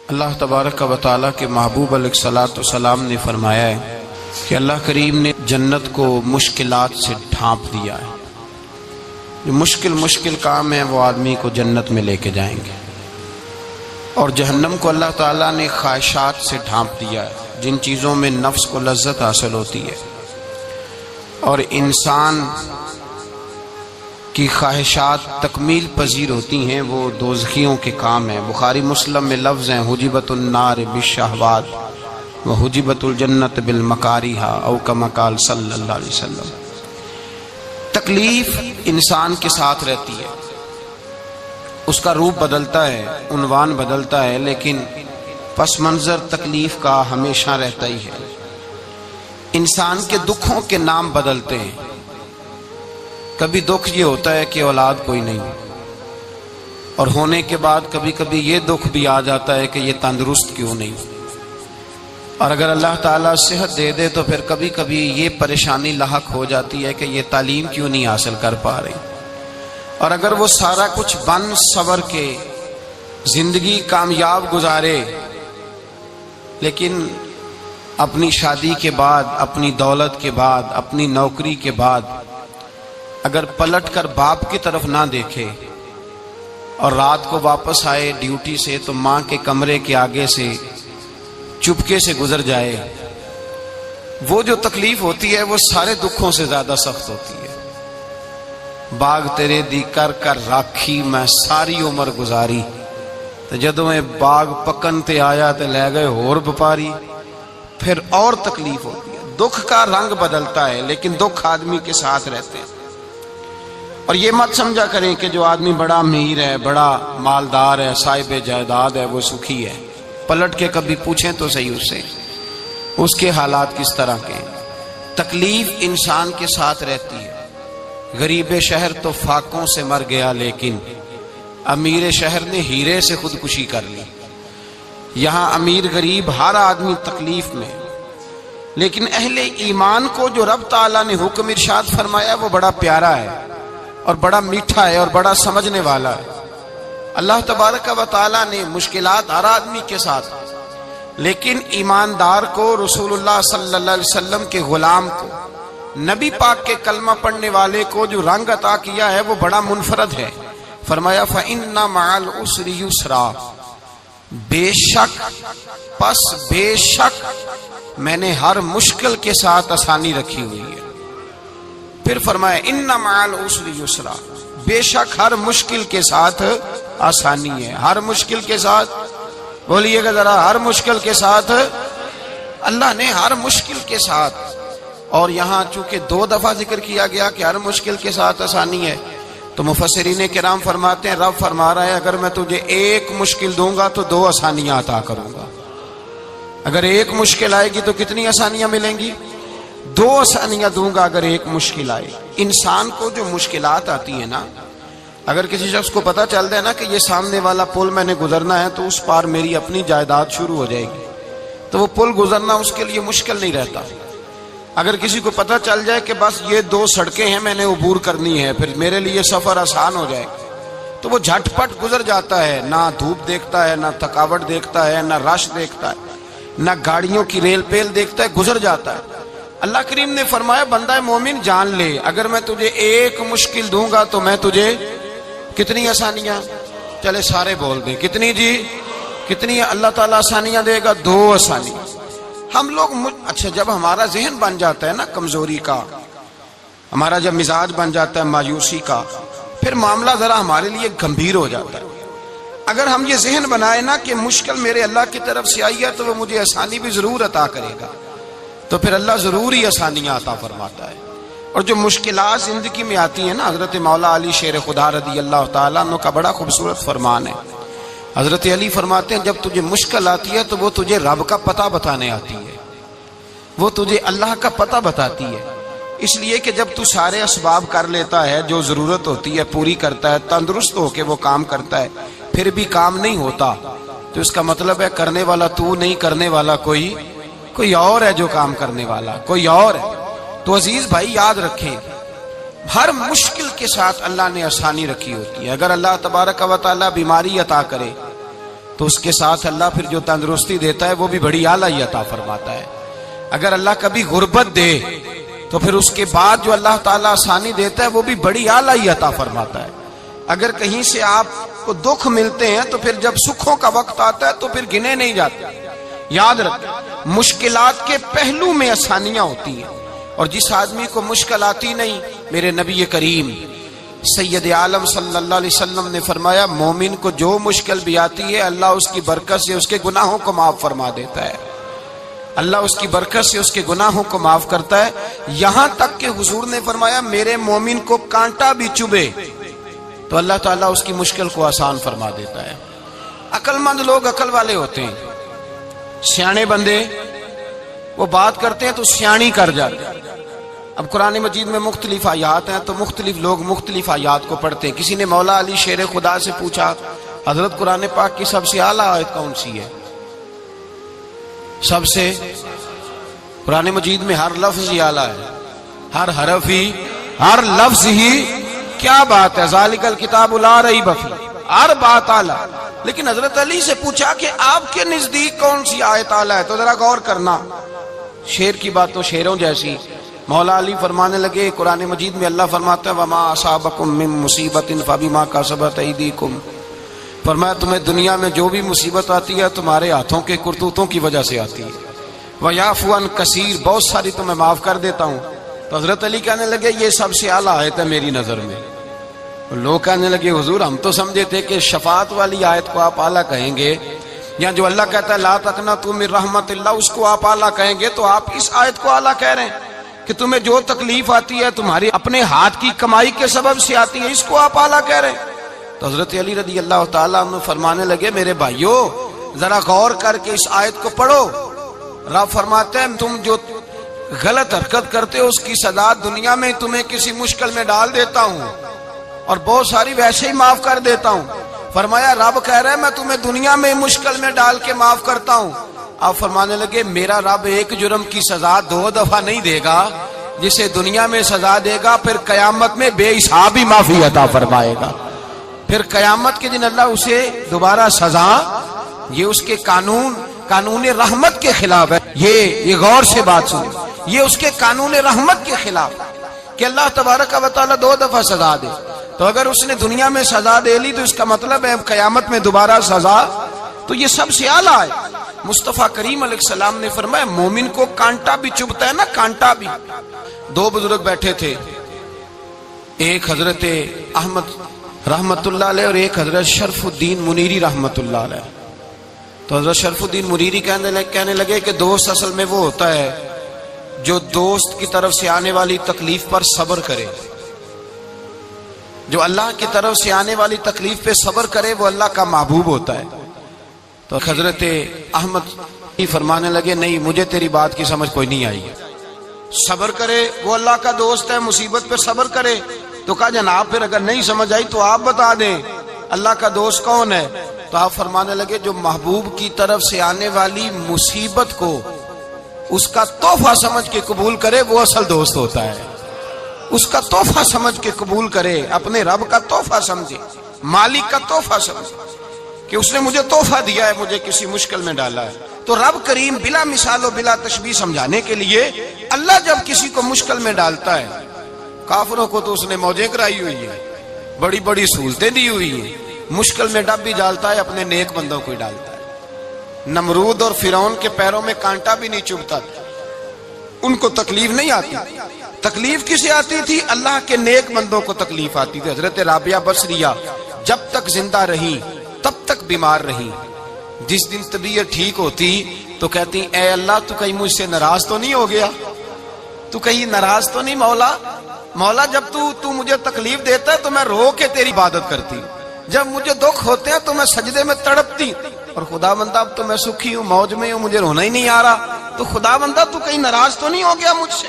اللہ تبارک و تعالیٰ کے محبوب علیہ الصلوۃ والسلام نے فرمایا ہے کہ اللہ کریم نے جنت کو مشکلات سے ڈھانپ دیا ہے۔ جو مشکل کام ہے وہ آدمی کو جنت میں لے کے جائیں گے، اور جہنم کو اللہ تعالیٰ نے خواہشات سے ڈھانپ دیا ہے، جن چیزوں میں نفس کو لذت حاصل ہوتی ہے، اور انسان کی خواہشات تکمیل پذیر ہوتی ہیں، وہ دوزخیوں کے کام ہیں۔ بخاری مسلم میں لفظ ہیں حجبت النار بالشہوات وحجبت الجنت بالمکاریہ، او کما قال صلی اللہ علیہ وسلم۔ تکلیف انسان کے ساتھ رہتی ہے، اس کا روپ بدلتا ہے، عنوان بدلتا ہے، لیکن پس منظر تکلیف کا ہمیشہ رہتا ہی ہے۔ انسان کے دکھوں کے نام بدلتے ہیں۔ کبھی دکھ یہ ہوتا ہے کہ اولاد کوئی نہیں، اور ہونے کے بعد کبھی کبھی یہ دکھ بھی آ جاتا ہے کہ یہ تندرست کیوں نہیں، اور اگر اللہ تعالیٰ صحت دے دے تو پھر کبھی کبھی یہ پریشانی لاحق ہو جاتی ہے کہ یہ تعلیم کیوں نہیں حاصل کر پا رہی، اور اگر وہ سارا کچھ بن سور کے زندگی کامیاب گزارے، لیکن اپنی شادی کے بعد، اپنی دولت کے بعد، اپنی نوکری کے بعد اگر پلٹ کر باپ کی طرف نہ دیکھے اور رات کو واپس آئے ڈیوٹی سے تو ماں کے کمرے کے آگے سے چپکے سے گزر جائے، وہ جو تکلیف ہوتی ہے وہ سارے دکھوں سے زیادہ سخت ہوتی ہے۔ باغ تیرے دی کر کر راکھی میں ساری عمر گزاری، تو جدوں میں باغ پکن تے آیا تے لے گئے ہور بپاری، پھر اور تکلیف ہوتی ہے۔ دکھ کا رنگ بدلتا ہے، لیکن دکھ آدمی کے ساتھ رہتے ہیں۔ اور یہ مت سمجھا کریں کہ جو آدمی بڑا امیر ہے، بڑا مالدار ہے، صاحب جائیداد ہے، وہ سکھی ہے۔ پلٹ کے کبھی پوچھیں تو صحیح اس سے، اس کے حالات کس طرح کے ہیں۔ تکلیف انسان کے ساتھ رہتی ہے۔ غریب شہر تو فاقوں سے مر گیا، لیکن امیر شہر نے ہیرے سے خودکشی کر لی۔ یہاں امیر غریب ہر آدمی تکلیف میں، لیکن اہل ایمان کو جو رب تعالیٰ نے حکم ارشاد فرمایا وہ بڑا پیارا ہے، اور بڑا میٹھا ہے، اور بڑا سمجھنے والا ہے۔ اللہ تبارک و تعالیٰ نے مشکلات ہر آدمی کے ساتھ، لیکن ایماندار کو، رسول اللہ صلی اللہ علیہ وسلم کے غلام کو، نبی پاک کے کلمہ پڑھنے والے کو جو رنگ عطا کیا ہے وہ بڑا منفرد ہے۔ فرمایا فَإِنَّ مَعَ الْعُسْرِ يُسْرًا، بے شک میں نے ہر مشکل کے ساتھ آسانی رکھی ہوئی ہے۔ پھر فرمایا اِنَّ مَعَ الْعُسْرِ يُسْرًا، بے شک ہر مشکل کے ساتھ آسانی ہے۔ ہر مشکل کے ساتھ بولیے گا ذرا، ہر مشکل کے ساتھ، اللہ نے ہر مشکل کے ساتھ، اور یہاں چونکہ 2 دفعہ ذکر کیا گیا کہ ہر مشکل کے ساتھ آسانی ہے، تو مفسرین کرام فرماتے ہیں رب فرما رہا ہے اگر میں تجھے ایک مشکل دوں گا تو 2 آسانیاں عطا کروں گا۔ اگر ایک مشکل آئے گی تو کتنی آسانیاں ملیں گی؟ 2 آسانیاں دوں گا اگر ایک مشکل آئے۔ انسان کو جو مشکلات آتی ہیں نا، اگر کسی شخص کو پتہ چل جائے نا کہ یہ سامنے والا پل میں نے گزرنا ہے تو اس پار میری اپنی جائیداد شروع ہو جائے گی، تو وہ پل گزرنا اس کے لیے مشکل نہیں رہتا۔ اگر کسی کو پتہ چل جائے کہ بس یہ 2 سڑکیں ہیں میں نے عبور کرنی ہے، پھر میرے لیے سفر آسان ہو جائے گا، تو وہ جھٹ پٹ گزر جاتا ہے، نہ دھوپ دیکھتا ہے، نہ تھکاوٹ دیکھتا ہے، نہ رش دیکھتا ہے، نہ گاڑیوں کی ریل پیل دیکھتا ہے، گزر جاتا ہے۔ اللہ کریم نے فرمایا بندہ مومن جان لے اگر میں تجھے ایک مشکل دوں گا تو میں تجھے کتنی آسانیاں، چلے سارے بول دیں کتنی جی، کتنی اللہ تعالیٰ آسانیاں دے گا؟ 2 آسانیاں۔ ہم لوگ اچھا جب ہمارا ذہن بن جاتا ہے نا کمزوری کا، ہمارا جب مزاج بن جاتا ہے مایوسی کا، پھر معاملہ ذرا ہمارے لیے گمبھیر ہو جاتا ہے۔ اگر ہم یہ ذہن بنائے نا کہ مشکل میرے اللہ کی طرف سے آئی ہے تو وہ مجھے آسانی بھی ضرور عطا کرے گا، تو پھر اللہ ضرور ہی آسانیاں عطا فرماتا ہے۔ اور جو مشکلات زندگی میں آتی ہیں نا، حضرت مولا علی شیر خدا رضی اللہ تعالیٰ عنہ کا بڑا خوبصورت فرمان ہے۔ حضرت علی فرماتے ہیں جب تجھے مشکل آتی ہے تو وہ تجھے رب کا پتہ بتانے آتی ہے، وہ تجھے اللہ کا پتہ بتاتی ہے۔ اس لیے کہ جب تو سارے اسباب کر لیتا ہے، جو ضرورت ہوتی ہے پوری کرتا ہے، تندرست ہو کے وہ کام کرتا ہے، پھر بھی کام نہیں ہوتا، تو اس کا مطلب ہے کرنے والا تو نہیں، کرنے والا کوئی اور ہے جو کام کرنے والا، کوئی اور ہے۔ تو عزیز بھائی یاد رکھیں ہر مشکل کے ساتھ اللہ نے آسانی رکھی ہوتی ہے۔ اگر اللہ تبارک و تعالیٰ بیماری عطا کرے تو اس کے ساتھ اللہ پھر جو تندرستی دیتا ہے وہ بھی بڑی اعلیٰ عطا فرماتا ہے. اگر اللہ کبھی غربت دے تو پھر اس کے بعد جو اللہ تعالیٰ آسانی دیتا ہے وہ بھی بڑی اعلیٰ عطا فرماتا ہے. اگر کہیں سے آپ کو دکھ ملتے ہیں تو پھر جب سکھوں کا وقت آتا ہے تو پھر گنے نہیں جاتے. یاد رکھیں مشکلات کے پہلو میں آسانیاں ہوتی ہیں، اور جس آدمی کو مشکل آتی نہیں، میرے نبی کریم سید عالم صلی اللہ علیہ وسلم نے فرمایا مومن کو جو مشکل بھی آتی ہے اللہ اس کی برکت سے اس کے گناہوں کو معاف فرما دیتا ہے. اللہ اس کی برکت سے اس کے گناہوں کو معاف کرتا ہے. یہاں تک کہ حضور نے فرمایا میرے مومن کو کانٹا بھی چبھے تو اللہ تعالیٰ اس کی مشکل کو آسان فرما دیتا ہے. عقل مند لوگ عقل والے ہوتے ہیں، سیانے بندے وہ بات کرتے ہیں تو سیانی کر جاتے ہیں. اب قرآن مجید میں مختلف آیات ہیں تو مختلف لوگ مختلف آیات کو پڑھتے ہیں. کسی نے مولا علی شیر خدا سے پوچھا حضرت قرآن پاک کی سب سے اعلیٰ آیت کون سی ہے؟ سب سے قرآن مجید میں ہر لفظ ہی اعلیٰ ہے، ہر حرف ہی، ہر لفظ ہی. کیا بات ہے، ذالک الکتاب لا ریب فیہ، ہر بات اعلیٰ. لیکن حضرت علی سے پوچھا کہ آپ کے نزدیک کون سی آیت اعلیٰ ہے، تو ذرا غور کرنا. شیر کی بات تو شیروں جیسی. مولا علی فرمانے لگے قرآن مجید میں اللہ فرماتا ہے وما اصابکم من مصیبت فبما کسبت ایدیکم، فرمایا تمہیں دنیا میں جو بھی مصیبت آتی ہے تمہارے ہاتھوں کے کرتوتوں کی وجہ سے آتی ہے. ویعفو عن کثیر، بہت ساری تو میں معاف کر دیتا ہوں. تو حضرت علی کہنے لگے یہ سب سے اعلیٰ آیت ہے میری نظر میں. لوگ کہنے لگے حضور ہم تو سمجھے تھے کہ شفاعت والی آیت کو آپ اعلیٰ کہیں گے، یا جو اللہ کہتا ہے لا تقنطوا من رحمت اللہ اس کو آپ اعلیٰ کہیں گے، تو آپ اس آیت کو اعلیٰ کہہ رہے ہیں کہ تمہیں جو تکلیف آتی ہے تمہاری اپنے ہاتھ کی کمائی کے سبب سے آتی ہے، اس کو آپ اعلیٰ کہہ رہے ہیں. تو حضرت علی رضی اللہ تعالیٰ عنہ فرمانے لگے میرے بھائیو ذرا غور کر کے اس آیت کو پڑھو. رب فرماتے ہیں تم جو غلط حرکت کرتے ہو اس کی سزا دنیا میں تمہیں کسی مشکل میں ڈال دیتا ہوں اور بہت ساری ویسے ہی معاف کر دیتا ہوں. فرمایا رب کہہ رہا ہے میں تمہیں دنیا میں مشکل میں ڈال کے معاف کرتا ہوں. آپ فرمانے لگے میرا رب ایک جرم کی سزا 2 دفعہ نہیں دے گا، جسے دنیا میں سزا دے گا پھر قیامت میں بے حساب ہی معافی عطا فرمائے گا. پھر قیامت کے دن اللہ اسے دوبارہ سزا، یہ اس کے قانون رحمت کے خلاف ہے. یہ غور سے بات سنیں، یہ اس کے قانون رحمت کے خلاف کہ اللہ تبارک و تعالیٰ 2 دفعہ سزا دے. تو اگر اس نے دنیا میں سزا دے لی تو اس کا مطلب ہے قیامت میں دوبارہ سزا. تو یہ سب سے اعلیٰ ہے. مصطفیٰ کریم علیہ السلام نے فرمایا مومن کو کانٹا بھی چبھتا ہے نا، کانٹا بھی. 2 بزرگ بیٹھے تھے، ایک حضرت احمد رحمت اللہ علیہ اور ایک حضرت شرف الدین منیری رحمت اللہ علیہ. تو حضرت شرف الدین منیری کہنے لگے کہ دوست اصل میں وہ ہوتا ہے جو دوست کی طرف سے آنے والی تکلیف پر صبر کرے. جو اللہ کی طرف سے آنے والی تکلیف پہ صبر کرے وہ اللہ کا محبوب ہوتا ہے. تو حضرت احمد فرمانے لگے نہیں مجھے تیری بات کی سمجھ کوئی نہیں آئی. صبر کرے وہ اللہ کا دوست ہے، مصیبت پہ صبر کرے. تو کہا جناب پھر اگر نہیں سمجھ آئی تو آپ بتا دیں اللہ کا دوست کون ہے. تو آپ فرمانے لگے جو محبوب کی طرف سے آنے والی مصیبت کو اس کا تحفہ سمجھ کے قبول کرے وہ اصل دوست ہوتا ہے. اس کا تحفہ سمجھ کے قبول کرے، اپنے رب کا تحفہ سمجھے، مالک کا تحفہ سمجھے کہ اس نے مجھے تحفہ دیا ہے، مجھے کسی مشکل میں ڈالا ہے. تو رب کریم بلا مثال و بلا تشبیہ سمجھانے کے لیے اللہ جب کسی کو مشکل میں ڈالتا ہے، کافروں کو تو اس نے موجیں کرائی ہوئی ہے، بڑی بڑی سہولتیں دی ہوئی ہیں، مشکل میں ڈب بھی ڈالتا ہے اپنے نیک بندوں کو ہی ڈالتا ہے. نمرود اور فرعون کے پیروں میں کانٹا بھی نہیں چبھتا، ان کو تکلیف نہیں آتی. تکلیف کسے آتی تھی؟ اللہ کے نیک بندوں کو تکلیف آتی تھی. حضرت رابعہ بصریہ جب تک زندہ رہی تب تک بیمار رہی. جس دن طبیعت ٹھیک ہوتی تو کہتی اے اللہ تو کہیں مجھ سے ناراض تو نہیں ہو گیا، تو کہیں ناراض تو نہیں مولا جب تو مجھے تکلیف دیتا ہے تو میں رو کے تیری عبادت کرتی ہوں، جب مجھے دکھ ہوتے ہیں تو میں سجدے میں تڑپتی، اور خدا بندہ اب تو میں سکھی ہوں، موج میں ہوں، مجھے رونا ہی نہیں آ رہا. تو خدا بندہ تو کہیں ناراض تو نہیں ہو گیا مجھ سے؟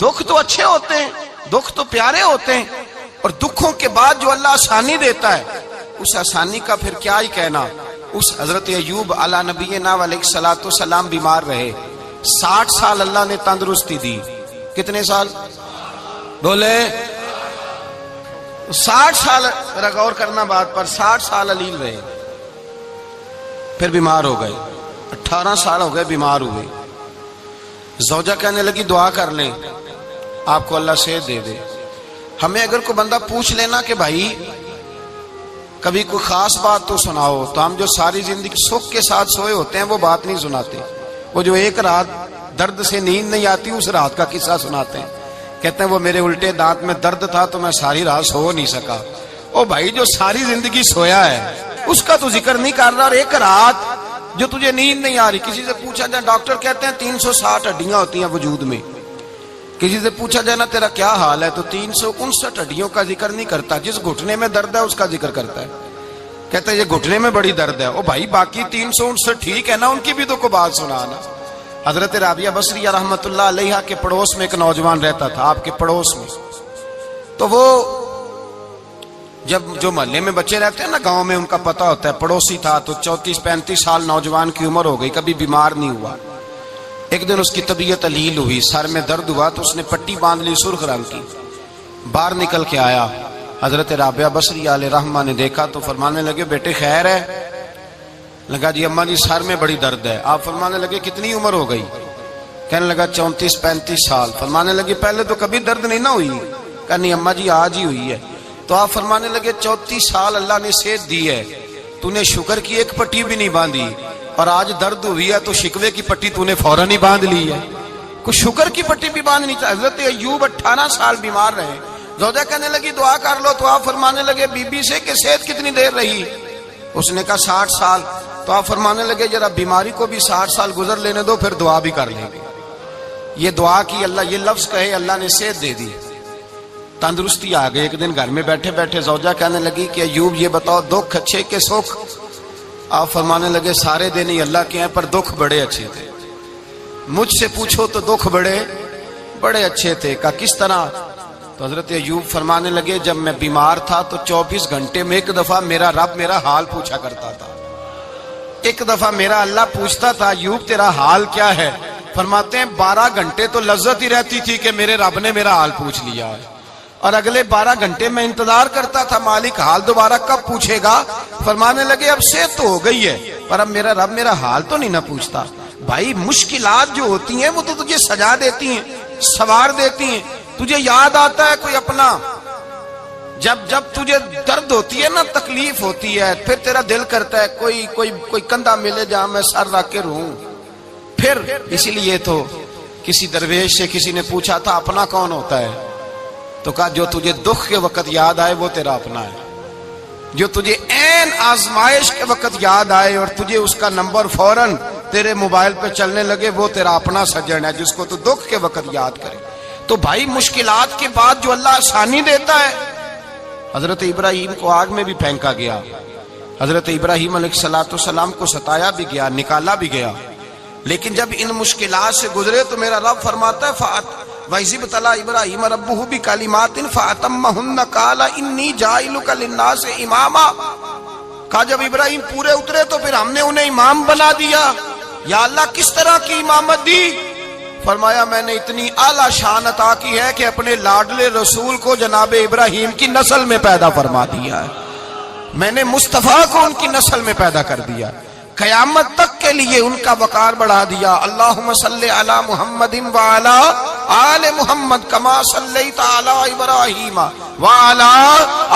دکھ تو اچھے ہوتے ہیں، دکھ تو پیارے ہوتے ہیں، اور دکھوں کے بعد جو اللہ آسانی دیتا ہے اس آسانی کا پھر کیا ہی کہنا. اس حضرت ایوب علی نبینا علیہ الصلوۃ والسلام بیمار رہے، 60 سال اللہ نے تندرستی دی. کتنے سال بولے؟ 60 سال غور کرنا بات پر، 60 سال علیل رہے. پھر بیمار ہو گئے، 18 سال ہو گئے بیمار ہوئے. زوجہ کہنے لگی دعا کر لیں آپ کو اللہ صحت دے دے. ہمیں اگر کوئی بندہ پوچھ لینا کہ بھائی کبھی کوئی خاص بات تو سناؤ، تو ہم جو ساری زندگی سکھ کے ساتھ سوئے ہوتے ہیں وہ بات نہیں سناتے. وہ جو ایک رات درد سے نیند نہیں آتی اس رات کا قصہ سناتے ہیں. کہتے ہیں وہ میرے الٹے دانت میں درد تھا تو میں ساری رات سو نہیں سکا. او بھائی جو ساری زندگی سویا ہے اس کا تو ذکر نہیں کر رہا، اور ایک رات جو تجھے نیند نہیں آ رہی. کسی سے پوچھا جائے، ڈاکٹر کہتے ہیں 360 ہڈیاں ہوتی ہیں وجود میں. کسی سے پوچھا جائے نا تیرا کیا حال ہے تو 359 ہڈیوں کا ذکر نہیں کرتا. جس گھٹنے میں درد ہے اس کا ذکر کرتا ہے. کہتا ہے یہ گھٹنے میں بڑی درد ہے. او بھائی باقی 359 ٹھیک ہے نا، ان کی بھی تو کوئی بات سنانا. حضرت رابعہ بصریہ رحمت اللہ علیہ کے پڑوس میں ایک نوجوان رہتا تھا، آپ کے پڑوس میں. تو وہ جب جو محلے میں بچے رہتے ہیں نا گاؤں میں، ان کا پتہ ہوتا ہے. پڑوسی تھا تو 34-35 سال نوجوان کی عمر ہو گئی، کبھی بیمار نہیں ہوا. ایک دن اس کی طبیعت علیل ہوئی، سر میں درد ہوا تو اس نے پٹی باندھ لی سرخ رنگ کی. باہر نکل کے آیا، حضرت رابعہ بصریہ علیہ رحمہ نے دیکھا تو فرمانے لگے بیٹے خیر ہے؟ لگا جی اماں جی سر میں بڑی درد ہے. آپ فرمانے لگے کتنی عمر ہو گئی؟ کہنے لگا 34-35 سال. فرمانے لگے پہلے تو کبھی درد نہیں نہ ہوئی؟ کہا نہیں اماں جی آج ہی ہوئی ہے. تو آپ فرمانے لگے 34 سال اللہ نے صحت دی ہے، تو نے شکر کی ایک پٹی بھی نہیں باندھی، اور آج درد ہوئی ہے تو شکوے کی پٹی تو نے فوراً ہی باندھ لی ہے. کوئی شکر کی پٹی بھی باندھنی چاہیے. حضرت ایوب 18 سال بیمار رہے. زوجہ کہنے لگی دعا کر لو. تو آپ فرمانے لگے بی بی سے کہ صحت کتنی دیر رہی؟ اس نے کہا 60 سال. تو آپ فرمانے لگے ذرا بیماری کو بھی 60 سال گزر لینے دو پھر دعا بھی کر لیں گے. یہ دعا کی، اللہ یہ لفظ کہے اللہ نے صحت دے دی، تندرستی آ گئی. ایک دن گھر میں بیٹھے بیٹھے زوجہ کہنے لگی کہ ایوب یہ بتاؤ دکھ اچھے کہ سکھ؟ آپ فرمانے لگے سارے دن ہی اللہ کے ہیں پر دکھ بڑے اچھے تھے. مجھ سے پوچھو تو دکھ بڑے اچھے تھے. کہا کس طرح؟ تو حضرت ایوب فرمانے لگے جب میں بیمار تھا تو 24 گھنٹے میں ایک دفعہ میرا رب میرا حال پوچھا کرتا تھا. ایک دفعہ میرا اللہ پوچھتا تھا ایوب تیرا حال کیا ہے؟ فرماتے ہیں 12 گھنٹے تو لذت ہی رہتی تھی کہ میرے رب نے میرا حال پوچھ لیا ہے، اور اگلے 12 گھنٹے میں انتظار کرتا تھا مالک حال دوبارہ کب پوچھے گا. فرمانے لگے اب صحت تو ہو گئی ہے پر اب میرا رب میرا حال تو نہیں نہ پوچھتا. بھائی مشکلات جو ہوتی ہیں وہ تو تجھے سجا دیتی ہیں، سوار دیتی ہیں. تجھے یاد آتا ہے کوئی اپنا، جب تجھے درد ہوتی ہے نا، تکلیف ہوتی ہے، پھر تیرا دل کرتا ہے کوئی کندھا ملے جہاں میں سر رکھ کے رہوں. پھر اسی لیے تو کسی درویش سے کسی نے پوچھا تھا اپنا کون ہوتا ہے؟ تو کہا جو تجھے دکھ کے وقت یاد آئے وہ تیرا اپنا ہے. جو تجھے عین آزمائش کے وقت یاد آئے اور تجھے اس کا نمبر فوراً تیرے موبائل پہ چلنے لگے وہ تیرا اپنا سجن ہے، جس کو تو دکھ کے وقت یاد کرے. تو بھائی مشکلات کے بعد جو اللہ آسانی دیتا ہے. حضرت ابراہیم کو آگ میں بھی پھینکا گیا، حضرت ابراہیم علیہ السلام کو ستایا بھی گیا، نکالا بھی گیا، لیکن جب ان مشکلات سے گزرے تو میرا رب فرماتا ہے وَإِذِ ابْتَلَىٰ إِبْرَاهِيمَ رَبُّهُ بِكَلِمَاتٍ فَأَتَمَّهُنَّ قَالَ إِنِّي جَاعِلُكَ لِلنَّاسِ إِمَامًا. کہا جب ابراہیم پورے اترے تو پھر ہم نے انہیں امام بنا دیا. یا اللہ کس طرح کی امامت دی؟ فرمایا میں نے اتنی اعلیٰ شان عطا کی ہے کہ اپنے لاڈلے رسول کو جناب ابراہیم کی نسل میں پیدا فرما دیا ہے. میں نے مصطفیٰ کو ان کی نسل میں پیدا کر دیا، قیامت تک کے لیے ان کا وقار بڑھا دیا. اللہم صلی علی محمد وعلی آل محمد کما صلیت علی ابراہیم وعلی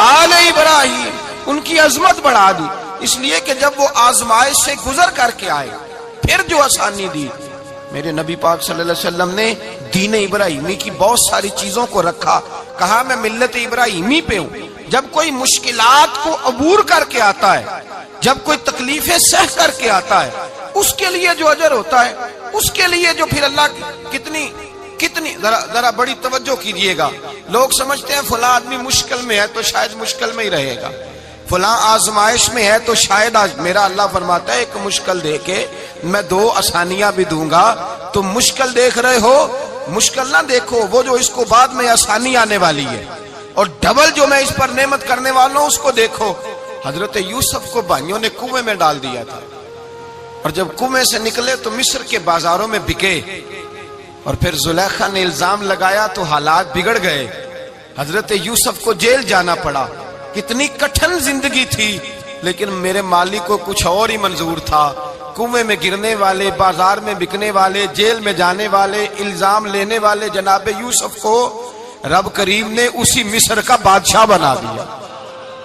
آل ابراہیم. ان کی عظمت بڑھا دی، اس لیے کہ جب وہ آزمائش سے گزر کر کے آئے پھر جو آسانی دی. میرے نبی پاک صلی اللہ علیہ وسلم نے دین ابراہیمی کی بہت ساری چیزوں کو رکھا، کہا میں ملت ابراہیمی پہ ہوں. جب کوئی مشکلات کو عبور کر کے آتا ہے، جب کوئی تکلیفیں سہ کر کے آتا ہے، اس کے لیے جو اجر ہوتا ہے، اس کے لیے جو پھر اللہ کتنی ذرا بڑی توجہ کیجئے گا. لوگ سمجھتے ہیں فلاں آدمی مشکل میں ہے تو شاید مشکل میں ہی رہے گا، فلاں آزمائش میں ہے تو شاید میرا اللہ فرماتا ہے ایک مشکل دے کے میں 2 آسانیاں بھی دوں گا. تم مشکل دیکھ رہے ہو، مشکل نہ دیکھو، وہ جو اس کو بعد میں آسانی آنے والی ہے، اور ڈبل جو میں اس پر نعمت کرنے والا ہوں اس کو دیکھو. حضرت یوسف کو بھائیوں نے کنویں میں ڈال دیا تھا، اور جب کنویں سے نکلے تو مصر کے بازاروں میں بکے، اور پھر زلیخا نے الزام لگایا تو حالات بگڑ گئے. حضرت یوسف کو جیل جانا پڑا. کتنی کٹھن زندگی تھی، لیکن میرے مالک کو کچھ اور ہی منظور تھا. کنویں میں گرنے والے، بازار میں بکنے والے، جیل میں جانے والے، الزام لینے والے جناب یوسف کو رب کریم نے اسی مصر کا بادشاہ بنا دیا.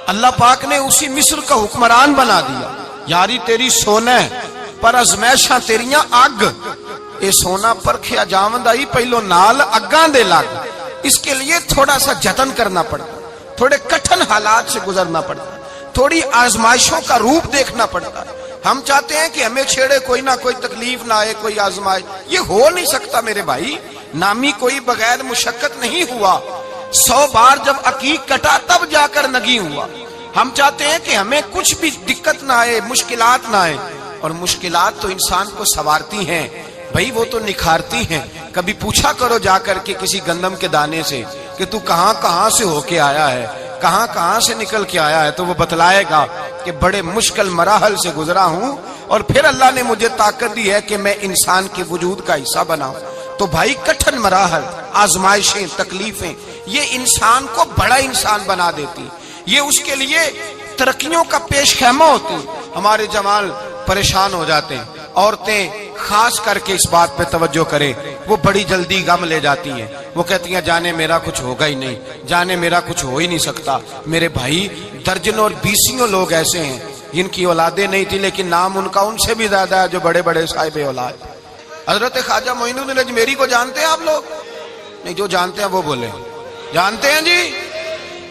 اللہ پاک نے اسی مصر کا حکمران بنا دیا. یاری تیری سونا ہے پر ازمائشاں تیریاں اگ. اے سونا پرکھیا جاوند آئی پہلو نال اگاں دے لگ. اس کے لیے تھوڑا سا جتن کرنا پڑتا، تھوڑے کٹھن حالات سے گزرنا پڑتا، تھوڑی آزمائشوں کا روپ دیکھنا پڑتا. ہم چاہتے ہیں کہ ہمیں چھیڑے کوئی نہ کوئی تکلیف نہ آئے، کوئی آزمائش. یہ ہو نہیں سکتا میرے بھائی. نامی کوئی بغیر مشقت نہیں ہوا. 100 بار جب عقیق کٹا تب جا کر نگی ہوا. ہم چاہتے ہیں کہ ہمیں کچھ بھی دقت نہ آئے، مشکلات نہ آئے. اور مشکلات تو انسان کو سنوارتی ہیں بھائی، وہ تو نکھارتی ہیں. کبھی پوچھا کرو جا کر کے کسی گندم کے دانے سے کہ تو کہاں کہاں سے ہو کے آیا ہے، کہاں کہاں سے نکل کے آیا ہے، تو وہ بتلائے گا کہ بڑے مشکل مراحل سے گزرا ہوں اور پھر اللہ نے مجھے طاقت دی ہے کہ میں انسان کے وجود کا حصہ بناؤں. تو بھائی کٹھن مراحل، آزمائشیں، تکلیفیں یہ انسان کو بڑا انسان بنا دیتی. یہ اس کے لیے ترقیوں کا پیش خیمہ ہوتی. ہمارے جمال پریشان ہو جاتے ہیں. عورتیں خاص کر کے اس بات پہ توجہ کریں، وہ بڑی جلدی غم لے جاتی ہیں. وہ کہتی ہیں جانے میرا کچھ ہوگا ہی نہیں، جانے میرا کچھ ہو ہی نہیں سکتا. میرے بھائی درجنوں اور بیسیوں لوگ ایسے ہیں جن کی اولادیں نہیں تھی لیکن نام ان کا ان سے بھی زیادہ ہے جو بڑے بڑے صاحب اولاد. حضرت خواجہ معین الدین اجمیری کو جانتے ہیں آپ لوگ؟ نہیں، جو جانتے ہیں وہ بولے. جانتے ہیں جی؟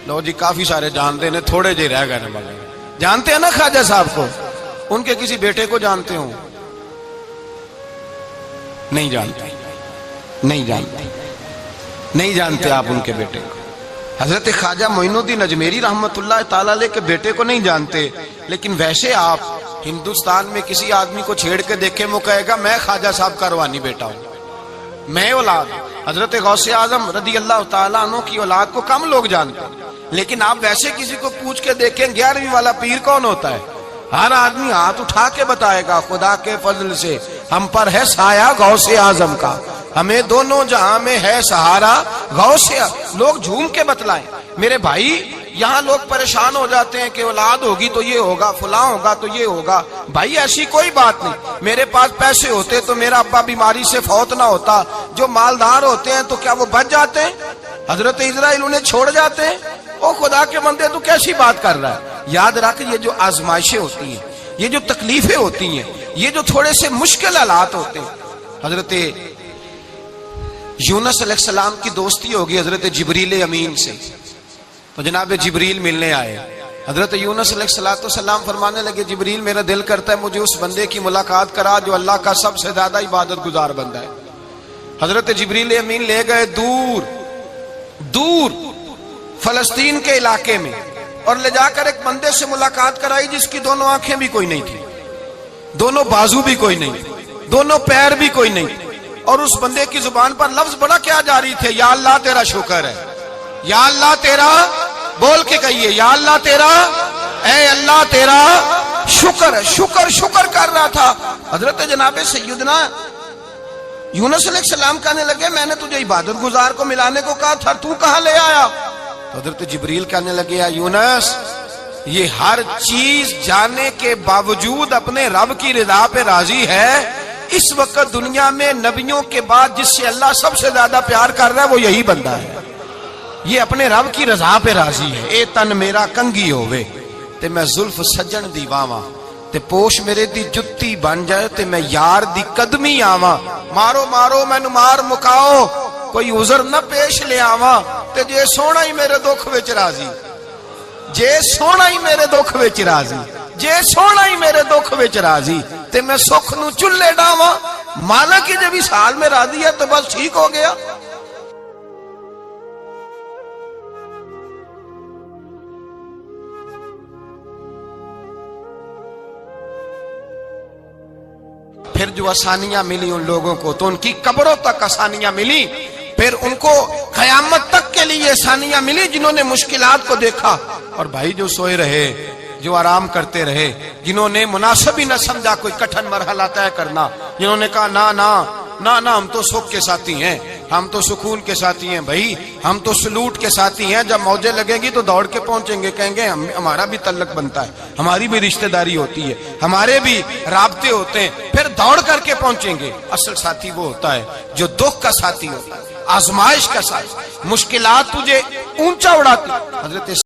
لو جی کافی سارے جانتے ہیں، تھوڑے جی رہ گئے نا. جانتے ہیں نا خواجہ صاحب کو؟ ان کے کسی بیٹے کو جانتے ہوں؟ نہیں جانتے، نہیں جانتے، نہیں جانتے آپ ان کے بیٹے کو. حضرت خواجہ معین الدین اجمیری رحمت اللہ تعالی علیہ کے بیٹے کو نہیں جانتے. لیکن ویسے آپ ہندوستان میں کسی آدمی کو چھیڑ کے دیکھیں وہ کہے گا میں خواجہ صاحب کا روحانی بیٹا ہوں، میں اولاد. حضرت غوث اعظم رضی اللہ تعالیٰ عنہ کی اولاد کو کم لوگ جانتے ہیں. لیکن آپ ویسے کسی کو پوچھ کے دیکھیں 11ویں والا پیر کون ہوتا ہے، ہر آدمی ہاتھ اٹھا کے بتائے گا خدا کے فضل سے ہم پر ہے سایہ غوث اعظم کا، ہمیں دونوں جہاں میں ہے سہارا غوث. لوگ جھوم کے بتلائیں. میرے بھائی یہاں لوگ پریشان ہو جاتے ہیں کہ اولاد ہوگی تو یہ ہوگا، فلاں ہوگا تو یہ ہوگا. بھائی ایسی کوئی بات نہیں. میرے پاس پیسے ہوتے تو میرا ابا بیماری سے فوت نہ ہوتا. جو مالدار ہوتے ہیں تو کیا وہ بچ جاتے ہیں؟ حضرت اسرائیل انہیں چھوڑ جاتے ہیں؟ او خدا کے بندے تو کیسی بات کر رہا ہے. یاد رکھ یہ جو آزمائشیں ہوتی ہیں، یہ جو تکلیفیں ہوتی ہیں، یہ جو تھوڑے سے مشکل حالات ہوتے ہیں. حضرت یونس علیہ السلام کی دوستی ہوگی حضرت جبریل امین سے. تو جناب جبریل ملنے آئے. حضرت یونس علیہ السلام فرمانے لگے جبریل میرا دل کرتا ہے مجھے اس بندے کی ملاقات کرا جو اللہ کا سب سے زیادہ عبادت گزار بندہ ہے. حضرت جبریل امین لے گئے دور دور فلسطین کے علاقے میں اور لے جا کر ایک بندے سے ملاقات کرائی جس کی دونوں آنکھیں بھی کوئی نہیں تھی، دونوں بازو بھی کوئی نہیں، دونوں پیر بھی کوئی نہیں. اور اس بندے کی زبان پر لفظ بڑا کیا جاری تھے، یا اللہ تیرا شکر ہے، یا اللہ تیرا، بول کے کہیے یا اللہ تیرا، اے اللہ تیرا شکر ہے. شکر شکر کر رہا تھا. حضرت جناب سیدنا یونس علیہ السلام کہنے لگے میں نے تجھے عبادت گزار کو ملانے کو کہا تھا، تو کہاں لے آیا؟ حضرت جبریل کہنے لگے یا یونس یہ ہر چیز جانے کے باوجود اپنے رب کی رضا پہ راضی ہے. اس وقت دنیا میں نبیوں کے بعد جس سے اللہ سب سے زیادہ پیار کر رہا ہے وہ یہی بندہ ہے. یہ اپنے رب کی رضا پہ راضی ہے. اے تن میرا کنگی ہوئے تے میں زلف سجن دی واواں تے پوش میرے دی جتی بن جائے تے میں یار دی قدمی آواں. مارو مارو مینو مار مکاؤ کوئی عذر نہ پیش لے آواں تے جے سونا ہی میرے دکھ وچ راضی، جے سونا ہی میرے دکھ وچ راضی، جے سونا ہی میرے دکھ وچ راضی تے میں سکھ نو چلے ڈاواں. مانا کہ جب اس حال میں راضی ہے تو بس ٹھیک ہو گیا. پھر جو آسانیاں ملی ان لوگوں کو تو ان کی قبروں تک آسانیاں ملی، پھر ان کو قیامت تک کے لیے آسانیاں ملی جنہوں نے مشکلات کو دیکھا. اور بھائی جو سوئے رہے، جو آرام کرتے رہے، جنہوں نے مناسب ہی نہ سمجھا کوئی کٹھن مرحلہ طے کرنا، جنہوں نے کہا نا نا نا نا ہم تو سکھ کے ساتھی ہیں، ہم تو سکون کے ساتھی ہیں بھائی، ہم تو سلوٹ کے ساتھی ہیں، جب موجیں لگیں گی تو دوڑ کے پہنچیں گے، کہیں گے ہمارا بھی تعلق بنتا ہے، ہماری بھی رشتہ داری ہوتی ہے، ہمارے بھی رابطے ہوتے ہیں، پھر دوڑ کر کے پہنچیں گے۔ اصل ساتھی وہ ہوتا ہے جو دکھ کا ساتھی ہوتا ہے، آزمائش کا ساتھی، مشکلات تجھے اونچا اڑاتی۔ حضرت